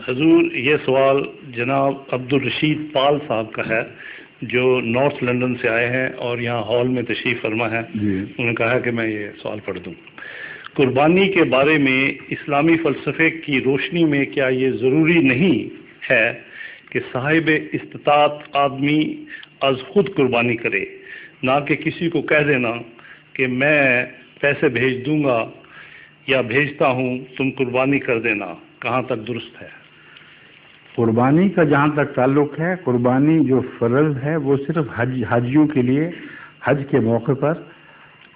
حضور یہ سوال جناب عبدالرشید پال صاحب کا ہے جو نارتھ لندن سے آئے ہیں اور یہاں ہال میں تشریف فرما ہے. انہوں نے کہا کہ میں یہ سوال پڑھ دوں. قربانی کے بارے میں اسلامی فلسفے کی روشنی میں کیا یہ ضروری نہیں ہے کہ صاحب استطاعت آدمی از خود قربانی کرے، نہ کہ کسی کو کہہ دینا کہ میں پیسے بھیج دوں گا یا بھیجتا ہوں تم قربانی کر دینا؟ کہاں تک درست ہے؟ قربانی کا جہاں تک تعلق ہے، قربانی جو فرض ہے وہ صرف حاجیوں کے لیے حج کے موقع پر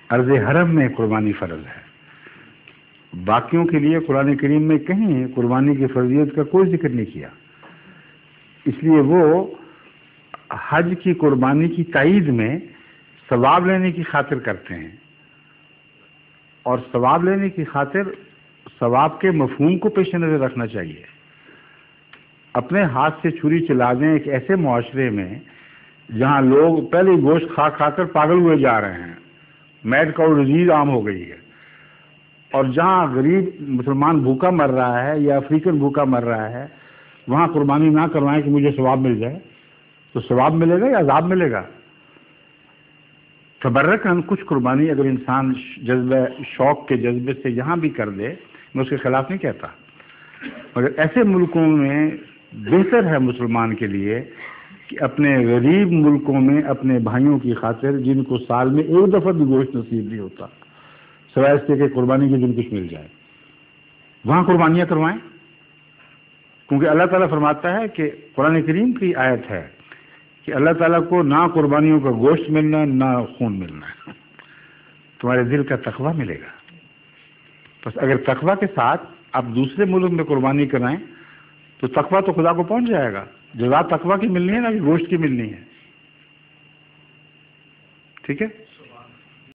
عرض حرم میں قربانی فرض ہے. باقیوں کے لیے قرآن کریم میں کہیں قربانی کی فرضیت کا کوئی ذکر نہیں کیا. اس لیے وہ حج کی قربانی کی تائید میں ثواب لینے کی خاطر کرتے ہیں، اور ثواب لینے کی خاطر ثواب کے مفہوم کو پیش نظر رکھنا چاہیے. اپنے ہاتھ سے چھری چلا دیں ایک ایسے معاشرے میں جہاں لوگ پہلے گوشت کھا کھا کر پاگل ہوئے جا رہے ہیں، میٹ کا ڈیزیز عام ہو گئی ہے، اور جہاں غریب مسلمان بھوکا مر رہا ہے یا افریقن بھوکا مر رہا ہے، وہاں قربانی نہ کروائیں کہ مجھے ثواب مل جائے. تو ثواب ملے گا یا عذاب ملے گا؟ تبرکاً کچھ قربانی اگر انسان جذبہ شوق کے جذبے سے یہاں بھی کر دے، میں اس کے خلاف نہیں کہتا، مگر ایسے ملکوں میں بہتر ہے مسلمان کے لیے کہ اپنے غریب ملکوں میں اپنے بھائیوں کی خاطر، جن کو سال میں ایک دفعہ بھی گوشت نصیب نہیں ہوتا، سوائے اس کے کہ قربانی کے دن کچھ مل جائے، وہاں قربانیاں کروائیں. کیونکہ اللہ تعالیٰ فرماتا ہے کہ قرآن کریم کی آیت ہے کہ اللہ تعالیٰ کو نہ قربانیوں کا گوشت ملنا نہ خون ملنا ہے، تمہارے دل کا تقویٰ ملے گا. بس اگر تقویٰ کے ساتھ آپ دوسرے ملک میں قربانی کرائیں تو تقویٰ تو خدا کو پہنچ جائے گا. جزا تقویٰ کی ملنی ہے نہ کہ گوشت کی ملنی ہے. ٹھیک ہے.